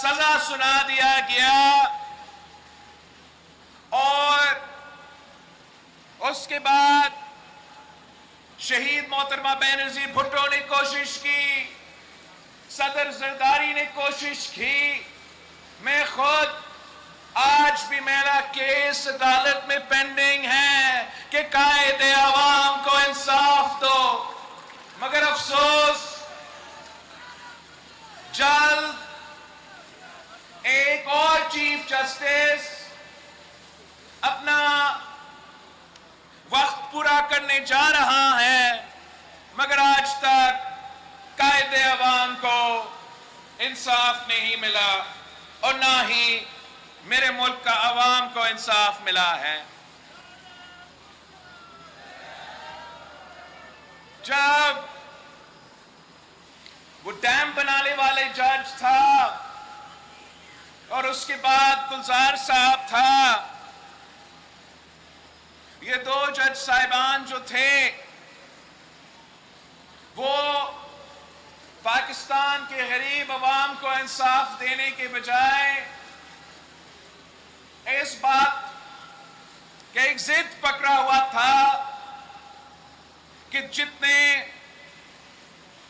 سزا سنا دیا گیا، اور اس کے بعد شہید محترمہ بینظیر بھٹو نے کوشش کی، صدر زرداری نے کوشش کی، میں خود آج بھی میرا کیس عدالت میں پینڈنگ ہے کہ قائد عوام کو انصاف دو، مگر افسوس جلد ایک اور چیف جسٹس اپنا وقت پورا کرنے جا رہا ہے، مگر آج تک قائد عوام کو انصاف نہیں ملا، اور نہ ہی میرے ملک کا عوام کو انصاف ملا ہے۔ جب وہ ڈیم بنانے والے جج تھا اور اس کے بعد گلزار صاحب تھا، یہ دو جج صاحبان جو تھے وہ پاکستان کے غریب عوام کو انصاف دینے کے بجائے اس بات کا ایک ضد پکڑا ہوا تھا کہ جتنے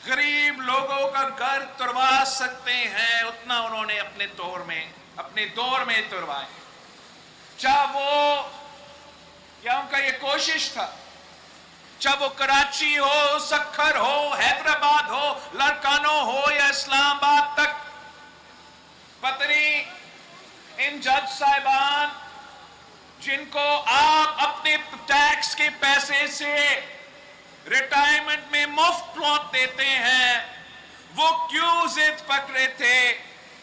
غریب لوگوں کا گھر تڑوا سکتے ہیں اتنا انہوں نے اپنے دور میں تڑوائے، چاہے وہ یا ان کا یہ کوشش تھا، چاہے وہ کراچی ہو، سکھر ہو، حیدرآباد ہو، لڑکانوں ہو یا اسلام آباد تک۔ پتنی ان جج صاحبان جن کو آپ اپنے ٹیکس کے پیسے سے ریٹائرمنٹ میں مفت پلاٹ دیتے ہیں، وہ کیوں ضد پکڑے تھے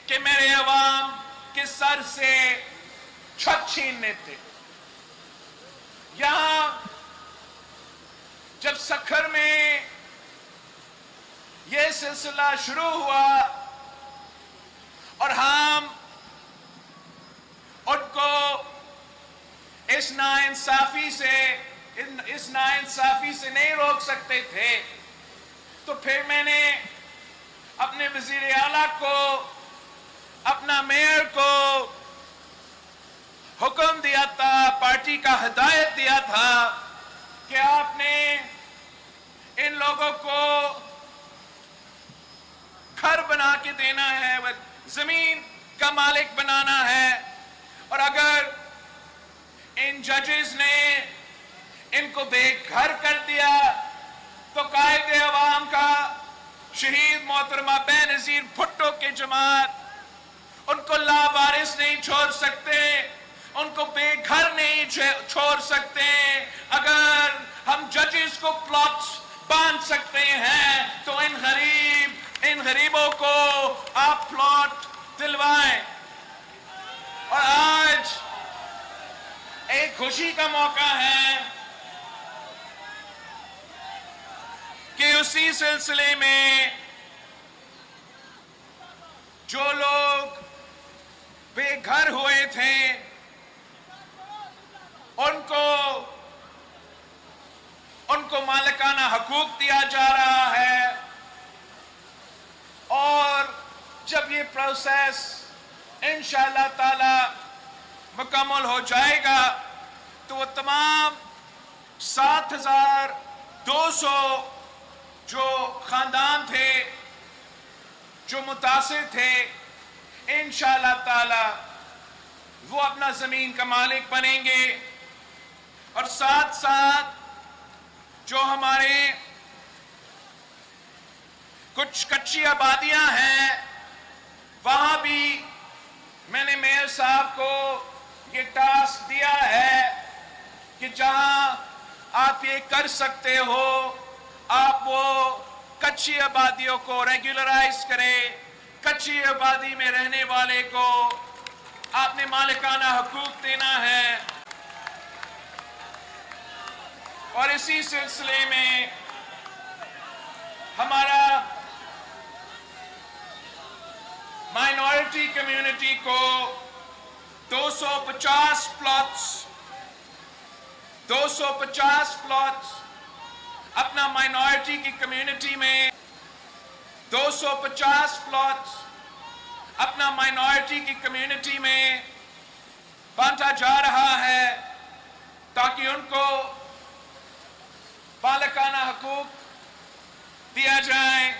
کہ میرے عوام کے سر سے چھت چھیننے تھے؟ یہاں جب سکھر میں یہ سلسلہ شروع ہوا اور ہم ان کو اس ناانصافی سے نہیں روک سکتے تھے، تو پھر میں نے اپنے وزیر اعلیٰ کو، اپنا میئر کو حکم دیا تھا، پارٹی کا ہدایت دیا تھا کہ آپ نے ان لوگوں کو گھر بنا کے دینا ہے، زمین کا مالک بنانا ہے، اور اگر ان ججز نے ان کو بے گھر کر دیا تو قائد عوام کا شہید محترمہ بینظیر بھٹو کے جماعت ان کو لاوارث نہیں چھوڑ سکتے، ان کو بے گھر نہیں چھوڑ سکتے۔ اگر ہم ججز کو پلاٹس باندھ سکتے ہیں تو ان غریبوں کو آپ پلاٹ دلوائیں۔ اور آج ایک خوشی کا موقع ہے کہ اسی سلسلے میں جو لوگ بے گھر ہوئے تھے ان کو مالکانہ حقوق دیا جا رہا ہے، اور جب یہ پروسیس انشاءاللہ تعالی مکمل ہو جائے گا تو وہ تمام 7,200 جو خاندان تھے جو متاثر تھے، انشاءاللہ تعالی وہ اپنا زمین کا مالک بنیں گے، اور ساتھ ساتھ جو ہمارے کچھ کچی آبادیاں ہیں وہاں بھی میں نے میئر صاحب کو یہ ٹاسک دیا ہے کہ جہاں آپ یہ کر سکتے ہو آپ وہ کچی آبادیوں کو ریگولرائز کریں، کچی آبادی میں رہنے والے کو آپ نے مالکانہ حقوق دینا ہے۔ اور اسی سلسلے میں ہمارا مائنورٹی کمیونٹی کو 250 پلاٹس اپنا مائنورٹی کی کمیونٹی میں 250 پلاٹس اپنا مائنورٹی کی کمیونٹی میں بانٹا جا رہا ہے تاکہ ان کو مالکانہ حقوق دیا جائے،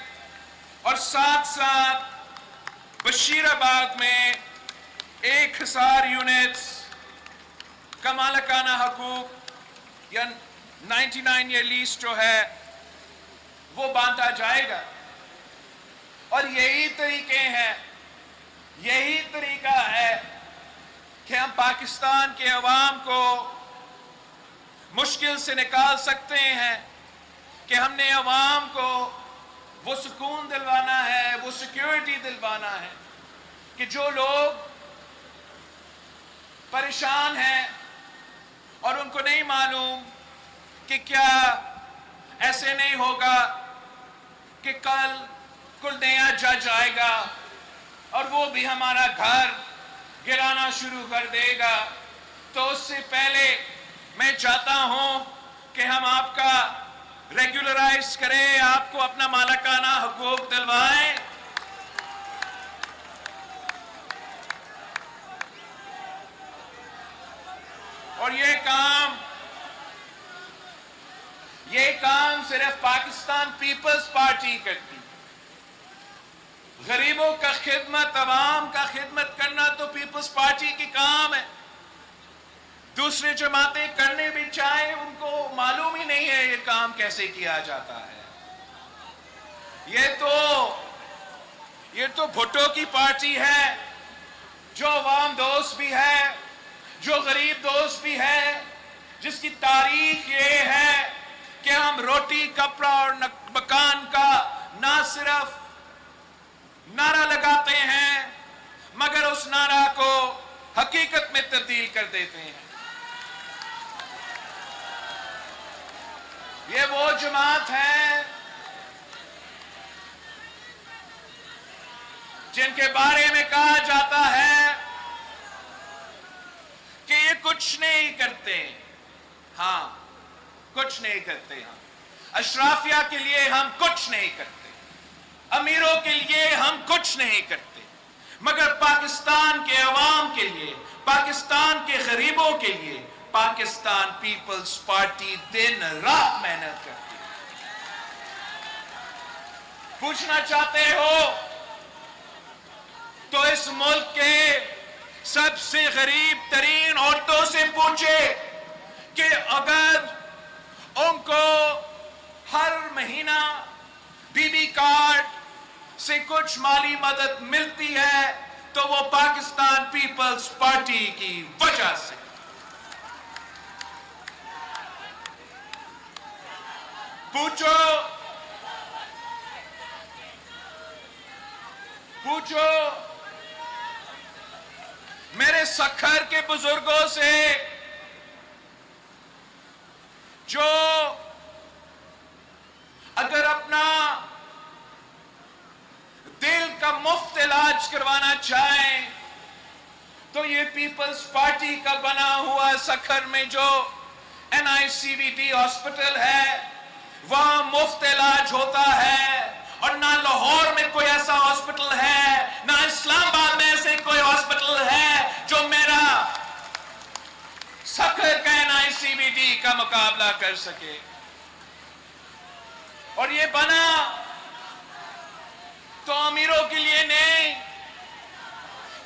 اور ساتھ ساتھ بشیر آباد میں 1000 یونٹس کا مالکانہ حقوق یا 99 ایئر لیز جو ہے وہ بانٹا جائے گا۔ اور یہی طریقہ ہے کہ ہم پاکستان کے عوام کو مشکل سے نکال سکتے ہیں، کہ ہم نے عوام کو وہ سکون دلوانا ہے، وہ سیکیورٹی دلوانا ہے کہ جو لوگ پریشان ہیں اور ان کو نہیں معلوم کہ کیا ایسے نہیں ہوگا کہ کل کوئی نیا جج آئے گا اور وہ بھی ہمارا گھر گرانا شروع کر دے گا، تو اس سے پہلے میں چاہتا ہوں کہ ہم آپ کا ریگولرائز کریں، آپ کو اپنا مالکانہ حقوق دلوائیں۔ اور یہ کام صرف پاکستان پیپلز پارٹی کرتی۔ غریبوں کا خدمت، عوام کا خدمت کرنا تو پیپلز پارٹی کی کام ہے۔ دوسری جماعتیں کرنے بھی چاہیں، ان کو معلوم ہی نہیں ہے یہ کام کیسے کیا جاتا ہے۔ یہ تو بھٹو کی پارٹی ہے، جو عوام دوست بھی ہے، جو غریب دوست بھی ہے، جس کی تاریخ یہ ہے کہ ہم روٹی، کپڑا اور مکان کا نہ صرف نعرہ لگاتے ہیں مگر اس نعرہ کو حقیقت میں تبدیل کر دیتے ہیں۔ یہ وہ جماعت ہے جن کے بارے میں کہا جاتا ہے کہ یہ کچھ نہیں کرتے، ہاں کچھ نہیں کرتے، ہاں اشرافیہ کے لیے ہم کچھ نہیں کرتے، امیروں کے لیے ہم کچھ نہیں کرتے، مگر پاکستان کے عوام کے لیے، پاکستان کے غریبوں کے لیے پاکستان پیپلز پارٹی دن رات محنت کرتی ہے۔ پوچھنا چاہتے ہو تو اس ملک کے سب سے غریب ترین عورتوں سے پوچھے کہ اگر ان کو ہر مہینہ بی بی کارڈ سے کچھ مالی مدد ملتی ہے تو وہ پاکستان پیپلز پارٹی کی وجہ سے۔ پوچھو میرے سکھر کے بزرگوں سے جو اگر اپنا دل کا مفت علاج کروانا چاہیں تو یہ پیپلز پارٹی کا بنا ہوا سکھر میں جو NICVT ہاسپٹل ہے وہاں مفت علاج ہوتا ہے، اور نہ لاہور میں کوئی ایسا ہاسپٹل ہے، نہ اسلام آباد میں ایسے کوئی ہاسپٹل ہے جو میرا سکھر کا NICVT کا مقابلہ کر سکے۔ اور یہ بنا تو امیروں کے لیے نہیں،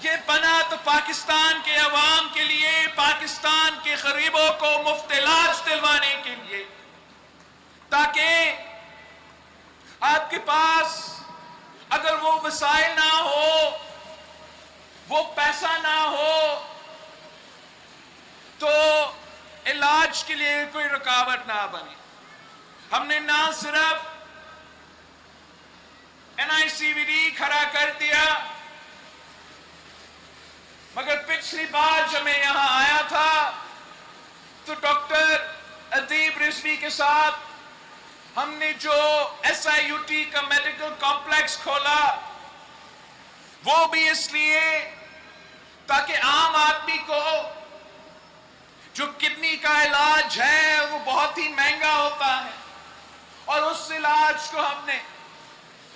یہ بنا تو پاکستان کے عوام کے لیے، پاکستان کے غریبوں کو مفت علاج دلوانے کے لیے، تاکہ آپ کے پاس اگر وہ وسائل نہ ہو، وہ پیسہ نہ ہو، تو علاج کے لیے کوئی رکاوٹ نہ بنے۔ ہم نے نہ صرف NICVT کھڑا کر دیا، مگر پچھلی بار جب میں یہاں آیا تھا تو ڈاکٹر ادیب رضوی کے ساتھ ہم نے جو SIUT کا میڈیکل کمپلیکس کھولا، وہ بھی اس لیے تاکہ عام آدمی کو جو کڈنی کا علاج ہے وہ بہت ہی مہنگا ہوتا ہے، اور اس علاج کو ہم نے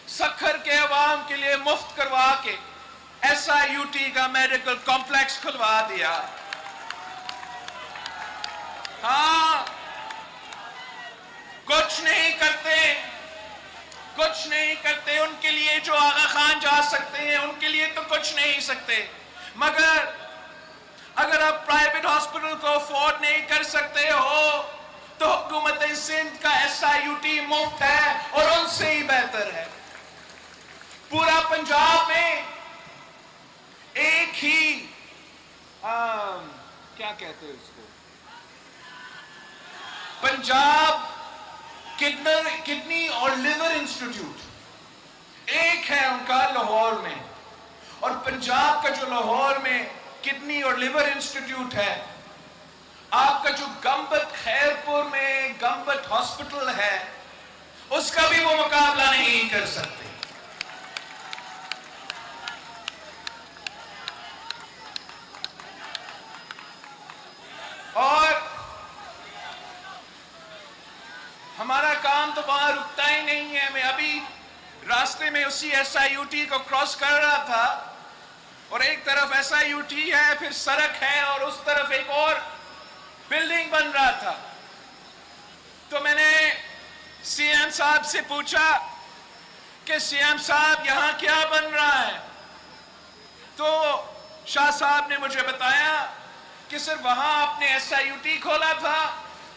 سکھر کے عوام کے لیے مفت کروا کے SIUT کا میڈیکل کمپلیکس کھلوا دیا. ہاں کچھ نہیں کرتے ان کے لیے جو آغا خان جا سکتے ہیں ان کے لیے تو کچھ نہیں سکتے. مگر اگر آپ پرائیویٹ ہاسپٹل کو افورڈ نہیں کر سکتے ہو تو حکومت سندھ کا SIUT مفت ہے اور ان سے ہی بہتر ہے. پورا پنجاب میں ایک ہی کیا کہتے ہیں اس کو، پنجاب کڈنی اور لیور انسٹیٹیوٹ ایک ہے ان کا لاہور میں. اور پنجاب کا جو لاہور میں کڈنی اور لیور انسٹیٹیوٹ ہے، آپ کا جو گمبت خیرپور میں گمبت ہاسپٹل ہے، اس کا بھی وہ مقابلہ نہیں کر سکتے. اور ہمارا کام تو وہاں رکتا ہی نہیں ہے. میں ابھی راستے میں اسی SIUT کو کراس کر رہا تھا اور ایک طرف SIUT ہے، پھر سڑک ہے اور اس طرف ایک اور بلڈنگ بن رہا تھا. تو میں نے CM صاحب سے پوچھا کہ CM صاحب یہاں کیا بن رہا ہے؟ تو شاہ صاحب نے مجھے بتایا کہ سر وہاں آپ نے SIUT کھولا تھا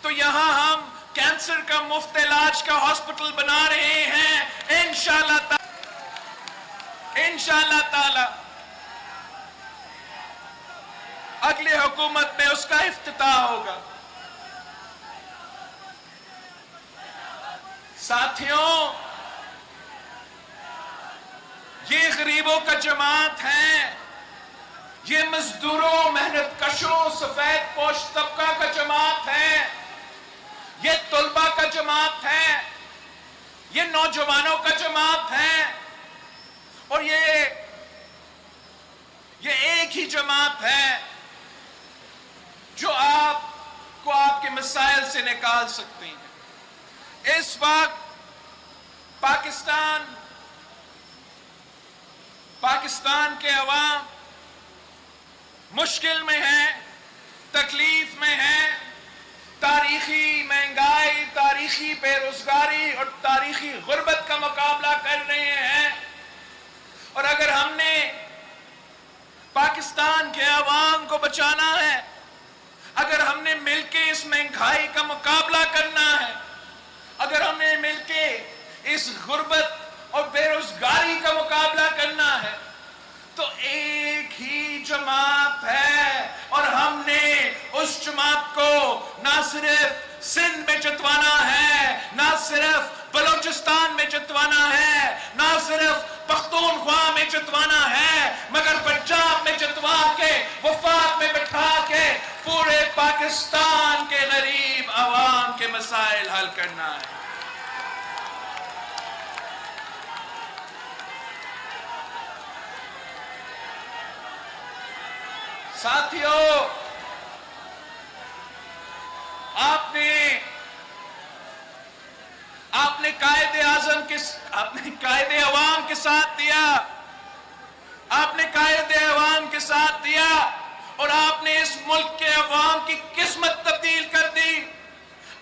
تو یہاں ہم کینسر کا مفت علاج کا ہاسپٹل بنا رہے ہیں. انشاءاللہ تعالی اگلی حکومت میں اس کا افتتاح ہوگا. ساتھیوں، یہ غریبوں کا جماعت ہے، یہ مزدوروں، محنت کشوں، سفید پوش طبقہ کا جماعت ہے، یہ طلبہ کا جماعت ہے، یہ نوجوانوں کا جماعت ہے، اور یہ ایک ہی جماعت ہے جو آپ کو آپ کے مسائل سے نکال سکتے ہیں. اس وقت پاکستان کے عوام مشکل میں ہیں، تکلیف میں ہیں، تاریخی مہنگائی، تاریخی بے روزگاری اور تاریخی غربت کا مقابلہ کر رہے ہیں. اور اگر ہم نے پاکستان کے عوام کو بچانا ہے، اگر ہم نے مل کے اس مہنگائی کا مقابلہ کرنا ہے، اگر ہم نے مل کے اس غربت اور بے روزگاری کا مقابلہ کرنا ہے، تو ایک ہی جماعت ہے اور ہم نے اس جماعت کو نہ صرف سندھ میں جتوانا ہے، نہ صرف بلوچستان میں جتوانا ہے، نہ صرف پختونخوا میں جتوانا ہے، مگر پنجاب میں جتوا کے وفاق میں بٹھا کے پورے پاکستان کے غریب عوام کے مسائل حل کرنا ہے. ساتھیوں، آپ نے قائد عوام کے ساتھ دیا، آپ نے قائد عوام کے ساتھ دیا اور آپ نے اس ملک کے عوام کی قسمت تبدیل کر دی.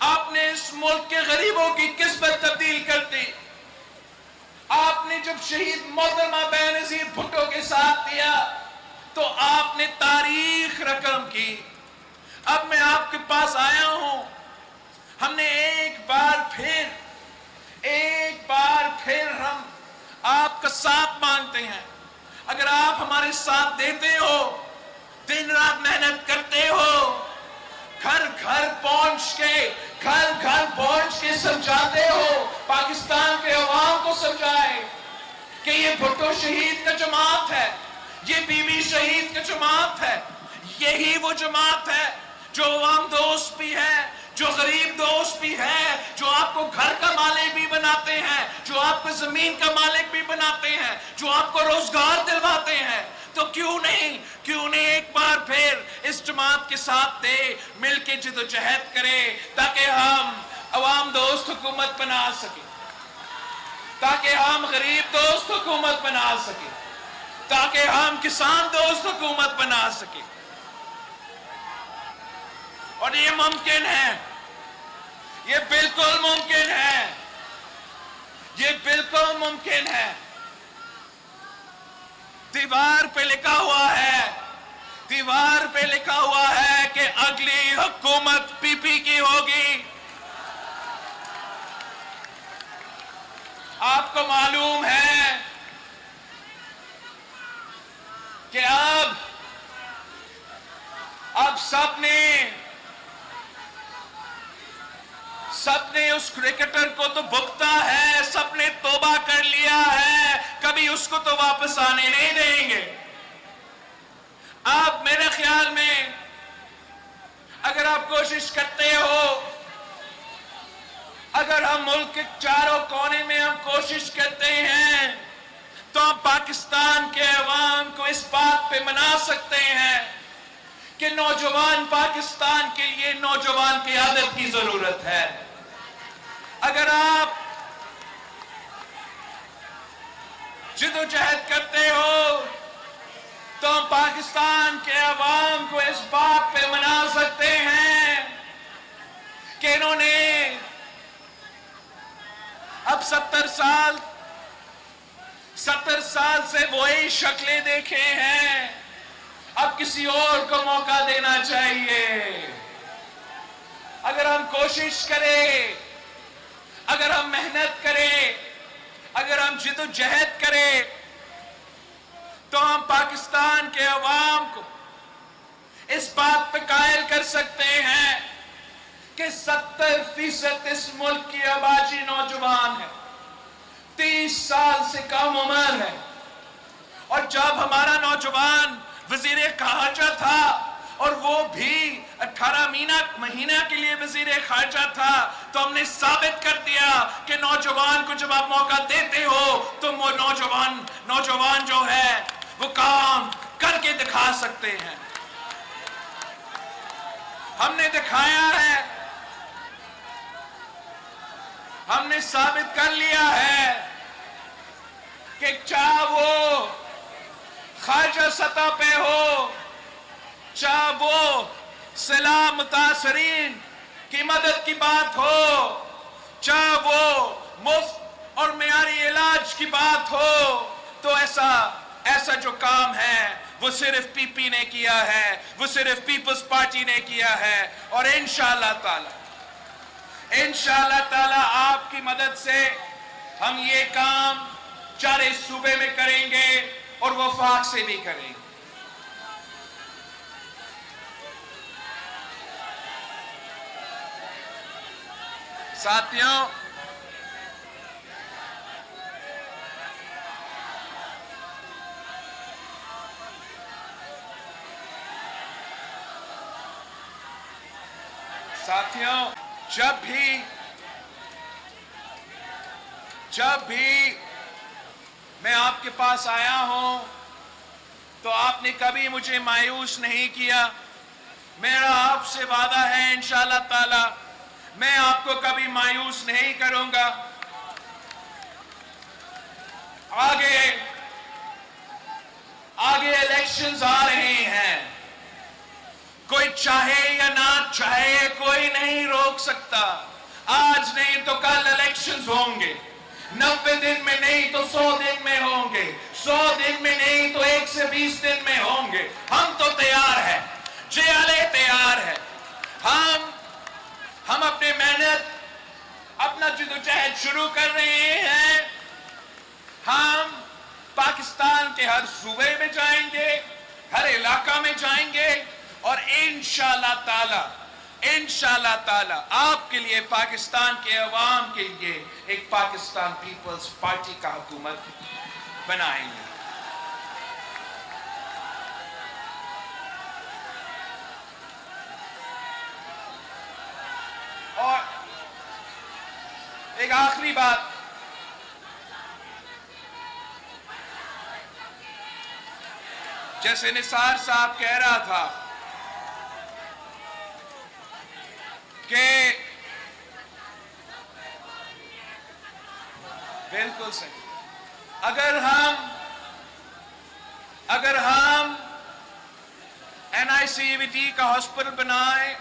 آپ نے اس ملک کے غریبوں کی قسمت تبدیل کر دی. آپ نے جب شہید محترمہ بینظیر بھٹو کے ساتھ دیا تو آپ نے تاریخ رقم کی. اب میں آپ کے پاس آیا ہوں، ہم نے ایک بار پھر ہم آپ کا ساتھ مانگتے ہیں. اگر آپ ہمارے ساتھ دیتے ہو، دن رات محنت کرتے ہو، گھر گھر پہنچ کے سمجھاتے ہو، پاکستان کے عوام کو سمجھائے کہ یہ بھٹو شہید کا جماعت ہے، یہ بی بی شہید کا جماعت ہے، یہی وہ جماعت ہے جو عوام دوست بھی ہے، جو غریب دوست بھی ہے، جو آپ کو گھر کا مالک بھی بناتے ہیں، جو آپ کو زمین کا مالک بھی بناتے ہیں، جو آپ کو روزگار دلواتے ہیں. تو کیوں نہیں ایک بار پھر اس جماعت کے ساتھ مل کے جدوجہد کرے تاکہ ہم عوام دوست حکومت بنا سکیں، تاکہ ہم غریب دوست حکومت بنا سکیں، تاکہ ہم کسان دوست حکومت بنا سکیں. اور یہ ممکن ہے, یہ بالکل ممکن ہے, یہ بالکل ممکن ہے. دیوار پہ لکھا ہوا ہے, دیوار پہ لکھا ہوا ہے کہ اگلی حکومت پی پی کی ہوگی. آپ کو معلوم ہے کہ اب سب نے اس کرکٹر کو تو بھگتا ہے, سب نے توبہ کر لیا ہے, کبھی اس کو تو واپس آنے نہیں دیں گے. آپ میرے خیال میں اگر آپ کوشش کرتے ہو, اگر ہم ملک کے چاروں کونے میں ہم کوشش کرتے ہیں تو ہم پاکستان کے عوام کو اس بات پہ منا سکتے ہیں کہ نوجوان پاکستان کے لیے نوجوان قیادت کی ضرورت ہے. اگر آپ جدوجہد کرتے ہو تو ہم پاکستان کے عوام کو اس بات پہ منا سکتے ہیں کہ انہوں نے اب 70 سال سے وہی شکلیں دیکھے ہیں, اب کسی اور کو موقع دینا چاہیے. اگر ہم کوشش کریں, اگر ہم محنت کریں, اگر ہم جدوجہد کریں تو ہم پاکستان کے عوام کو اس بات پہ قائل کر سکتے ہیں کہ 70% اس ملک کی آبادی نوجوان ہے, 30 سال سے کم عمر ہے. اور جب ہمارا نوجوان وزیر خارجہ تھا, اور وہ بھی 18 مہینہ کے لیے وزیر خارجہ تھا, تو ہم نے ثابت کر دیا کہ نوجوان کو جب آپ موقع دیتے ہو تو وہ نوجوان جو ہے وہ کام کر کے دکھا سکتے ہیں. ہم نے دکھایا ہے, ہم نے ثابت کر لیا ہے کہ چاہے وہ خارجہ سطح پہ ہو, چاہے وہ سیلاب متاثرین کی مدد کی بات ہو, چاہے وہ مفت اور معیاری علاج کی بات ہو, تو ایسا جو کام ہے وہ صرف پی پی نے کیا ہے, وہ صرف پیپلز پارٹی نے کیا ہے. اور انشاءاللہ تعالی آپ کی مدد سے ہم یہ کام چارے صوبے میں کریں گے اور وفاق سے بھی کریں گے. ساتھیوں, جب بھی میں آپ کے پاس آیا ہوں تو آپ نے کبھی مجھے مایوس نہیں کیا. میرا آپ سے وعدہ ہے انشاءاللہ تعالی میں آپ کو کبھی مایوس نہیں کروں گا. آگے الیکشنز آ رہے ہیں, کوئی چاہے یا نہ چاہے کوئی نہیں روک سکتا. آج نہیں تو کل الیکشنز ہوں گے, 90 دن میں نہیں تو 100 دن میں ہوں گے, 100 دن میں نہیں تو 1 سے 20 دن میں ہوں گے. ہم تو تیار ہیں, جیالے تیار ہے. ہم اپنے محنت, اپنا جدوجہد شروع کر رہے ہیں. ہم پاکستان کے ہر صوبے میں جائیں گے, ہر علاقہ میں جائیں گے, اور انشاءاللہ تعالی آپ کے لیے, پاکستان کے عوام کے لیے ایک پاکستان پیپلز پارٹی کا حکومت بنائیں گے. اور ایک آخری بات, جیسے نثار صاحب کہہ رہا تھا کہ بالکل صحیح, اگر ہم NICVT کا ہاسپٹل بنائیں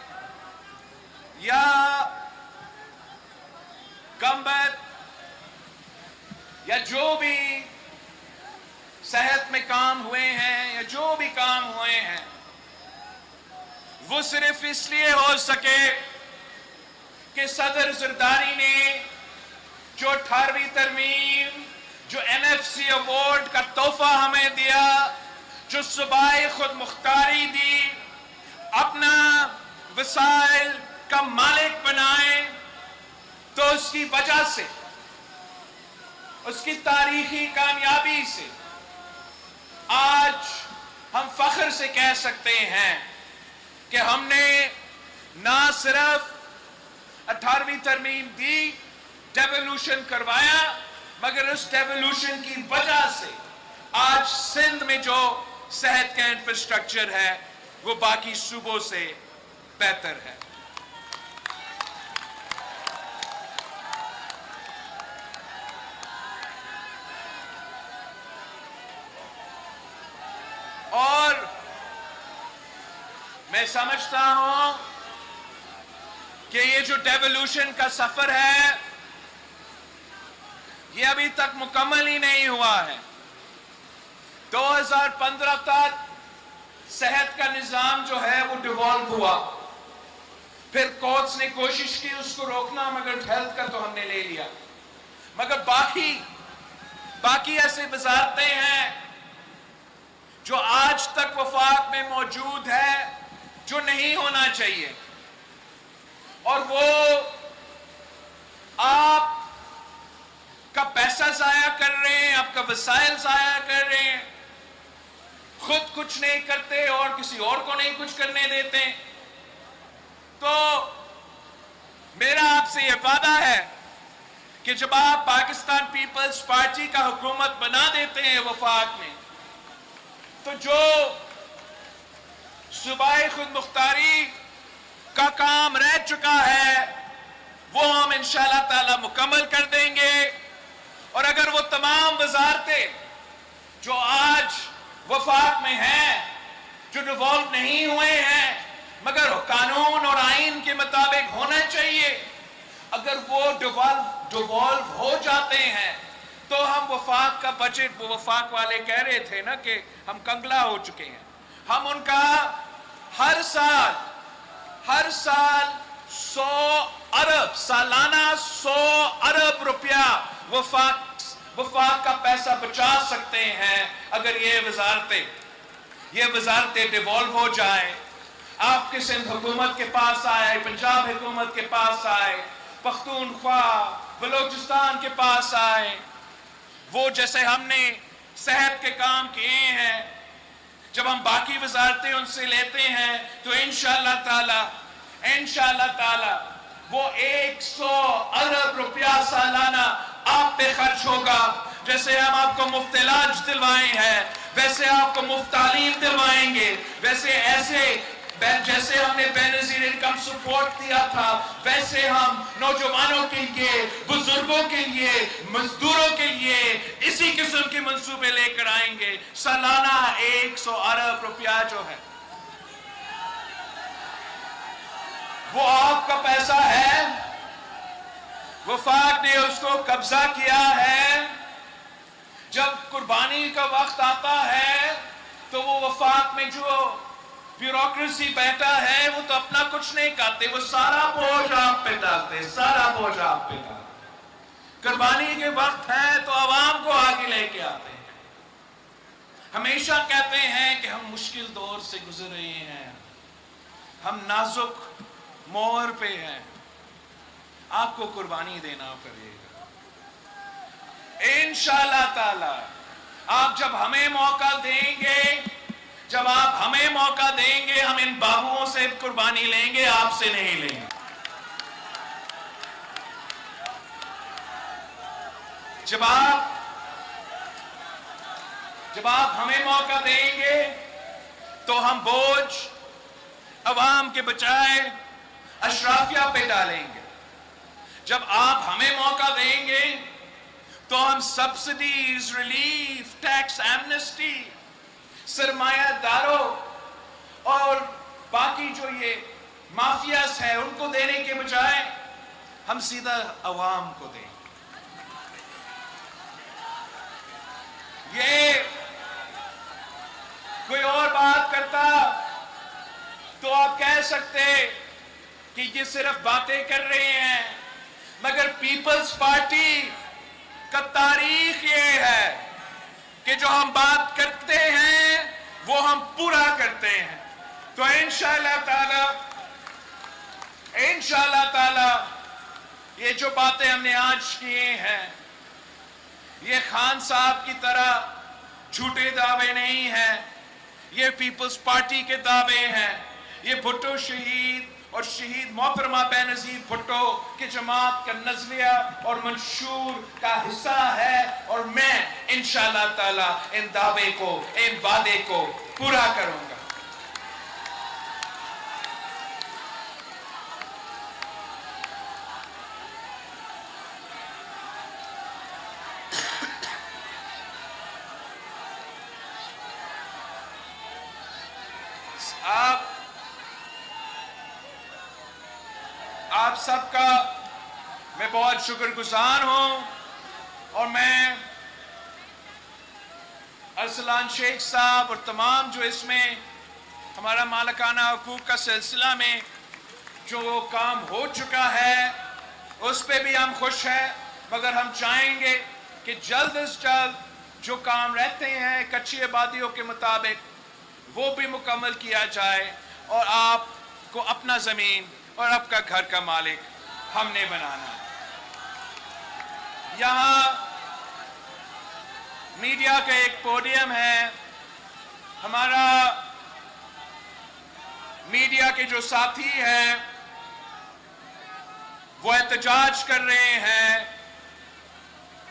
یا گمبت یا جو بھی صحت میں کام ہوئے ہیں یا جو بھی کام ہوئے ہیں، وہ صرف اس لیے ہو سکے کہ صدر زرداری نے جو 18ویں ترمیم، جو NFC ایوارڈ کا تحفہ ہمیں دیا، جو صوبائی خود مختاری دی، اپنا وسائل کا مالک بنائے، تو اس کی وجہ سے، اس کی تاریخی کامیابی سے آج ہم فخر سے کہہ سکتے ہیں کہ ہم نے نہ صرف 18ویں ترمیم دی، ڈیولوشن کروایا، مگر اس ڈیولوشن کی وجہ سے آج سندھ میں جو صحت کا انفراسٹرکچر ہے وہ باقی صوبوں سے بہتر ہے۔ اور میں سمجھتا ہوں کہ یہ جو ڈیولوشن کا سفر ہے یہ ابھی تک مکمل ہی نہیں ہوا ہے۔ 2015 تک صحت کا نظام جو ہے وہ ڈیوالو ہوا، پھر کورٹس نے کوشش کی اس کو روکنا، مگر ہیلتھ کا تو ہم نے لے لیا، مگر باقی ایسے وزارتیں ہیں جو آج تک وفاق میں موجود ہے جو نہیں ہونا چاہیے، اور وہ آپ کا پیسہ ضائع کر رہے ہیں، آپ کا وسائل ضائع کر رہے ہیں، خود کچھ نہیں کرتے اور کسی اور کو نہیں کچھ کرنے دیتے۔ تو میرا آپ سے یہ وعدہ ہے کہ جب آپ پاکستان پیپلز پارٹی کا حکومت بنا دیتے ہیں وفاق میں، تو جو صوبائی خود مختاری کا کام رہ چکا ہے وہ ہم انشاءاللہ تعالی مکمل کر دیں گے، اور اگر وہ تمام وزارتیں جو آج وفاق میں ہیں، جو ڈیوالو نہیں ہوئے ہیں مگر قانون اور آئین کے مطابق ہونا چاہیے، اگر وہ ڈیوالو ہو جاتے ہیں تو ہم وفاق کا بجٹ، وہ وفاق والے کہہ رہے تھے نا کہ ہم کنگلا ہو چکے ہیں، ہم ان کا ہر سال 100 ارب، سالانہ 100 ارب روپیہ وفاق کا پیسہ بچا سکتے ہیں اگر یہ وزارتیں ڈیوالو ہو جائیں۔ آپ کے سندھ حکومت کے پاس آئے، پنجاب حکومت کے پاس آئے، پختونخوا، بلوچستان کے پاس آئے، وہ جیسے ہم نے صحت کے کام کیے ہیں، جب ہم باقی وزارتیں ان سے لیتے ہیں تو انشاءاللہ تعالی وہ 100 ارب روپیہ سالانہ آپ پہ خرچ ہوگا۔ جیسے ہم آپ کو مفت علاج دلوائے ہیں ویسے آپ کو مفت تعلیم دلوائیں گے، جیسے ہم نے بے نظیر انکم سپورٹ دیا تھا ویسے ہم نوجوانوں کے لیے، بزرگوں کے لیے، مزدوروں کے لیے اسی قسم کے منصوبے لے کر آئیں گے۔ سالانہ 100 ارب روپیہ جو ہے وہ آپ کا پیسہ ہے، وفاق نے اس کو قبضہ کیا ہے۔ جب قربانی کا وقت آتا ہے تو وہ وفاق میں جو بیوروکریسی بیٹھا ہے وہ تو اپنا کچھ نہیں کرتے، وہ سارا بوجھ آپ پہ ڈالتے، سارا بوجھ آپ پہ ڈالتے۔ قربانی کے وقت ہے تو عوام کو آگے لے کے آتے ہیں۔ ہمیشہ کہتے ہیں کہ ہم مشکل دور سے گزر رہے ہیں، ہم نازک موڑ پہ ہیں، آپ کو قربانی دینا پڑے گا۔ انشاءاللہ تعالی آپ جب ہمیں موقع دیں گے، ہم ان بابوؤں سے قربانی لیں گے، آپ سے نہیں لیں گے۔ جب آپ ہمیں موقع دیں گے تو ہم بوجھ عوام کے بجائے اشرافیہ پہ ڈالیں گے۔ جب آپ ہمیں موقع دیں گے تو ہم سبسڈیز، ریلیف، ٹیکس ایمنسٹی، سرمایہ داروں اور باقی جو یہ مافیاز ہیں ان کو دینے کے بجائے ہم سیدھا عوام کو دیں. یہ کوئی اور بات کرتا تو آپ کہہ سکتے کہ یہ صرف باتیں کر رہے ہیں، مگر پیپلز پارٹی کا تاریخ یہ ہے کہ جو ہم بات کرتے ہیں وہ ہم پورا کرتے ہیں. تو انشاءاللہ تعالی یہ جو باتیں ہم نے آج کیے ہیں یہ خان صاحب کی طرح جھوٹے دعوے نہیں ہیں، یہ پیپلز پارٹی کے دعوے ہیں. یہ بھٹو شہید اور شہید محترمہ بینظیر بھٹو کی جماعت کا نظریہ اور منشور کا حصہ ہے، اور میں انشاءاللہ تعالی ان دعوے کو، ان وعدے کو پورا کروں گا. آپ سب کا میں بہت شکر گزار ہوں، اور میں ارسلان شیخ صاحب اور تمام جو اس میں ہمارا مالکانہ حقوق کا سلسلہ میں جو کام ہو چکا ہے اس پہ بھی ہم خوش ہیں، مگر ہم چاہیں گے کہ جلد از جلد جو کام رہتے ہیں کچی آبادیوں کے مطابق وہ بھی مکمل کیا جائے، اور آپ کو اپنا زمین اور آپ کا گھر کا مالک ہم نے بنانا. یہاں میڈیا کا ایک پوڈیم ہے، ہمارا میڈیا کے جو ساتھی ہیں وہ احتجاج کر رہے ہیں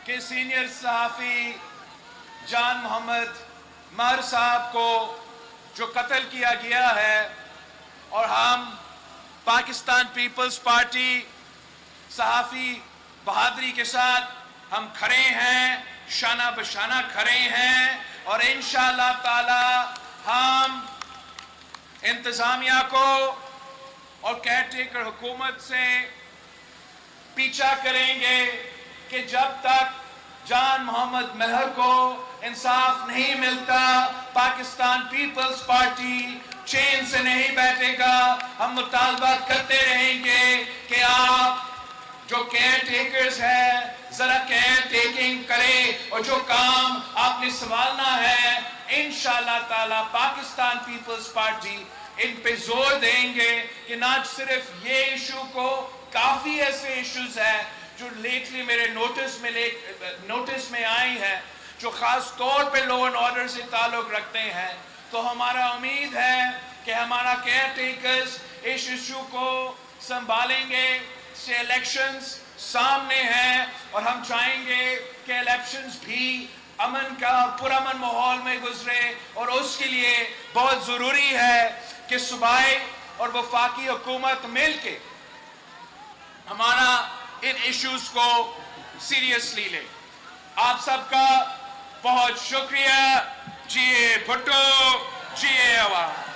کہ سینئر صحافی جان محمد مہر صاحب کو جو قتل کیا گیا ہے، اور ہم پاکستان پیپلز پارٹی صحافی بہادری کے ساتھ ہم کھڑے ہیں، شانہ بشانہ کھڑے ہیں، اور انشاءاللہ تعالی ہم انتظامیہ کو اور کیئر ٹیکر حکومت سے پیچھا کریں گے کہ جب تک جان محمد مہر کو انصاف نہیں ملتا پاکستان پیپلز پارٹی چین سے نہیں بیٹھے گا. ہم مطالبہ کرتے رہیں گے کہ آپ جو کیئر ٹیکرز ہیں ذرا کیئر ٹیکنگ کرے، اور جو کام آپ نے سنبھالنا ہے انشاءاللہ تعالی پاکستان پیپلز پارٹی ان پہ زور دیں گے کہ نہ صرف یہ ایشو کو، کافی ایسے ایشوز ہیں جو لیٹلی میرے نوٹس میں آئی ہیں جو خاص طور پہ لا اینڈ آرڈر سے تعلق رکھتے ہیں. تو ہمارا امید ہے کہ ہمارا کیئر ٹیکرز اس ایشو کو سنبھالیں گے. سے الیکشنز سامنے ہیں اور ہم چاہیں گے کہ الیکشنز بھی امن کا پرامن ماحول میں گزرے، اور اس کے لیے بہت ضروری ہے کہ صوبائی اور وفاقی حکومت مل کے ہمارا ان ایشوز کو سیریسلی لے. آپ سب کا بہت شکریہ. جیے بھٹو، جیے عوام.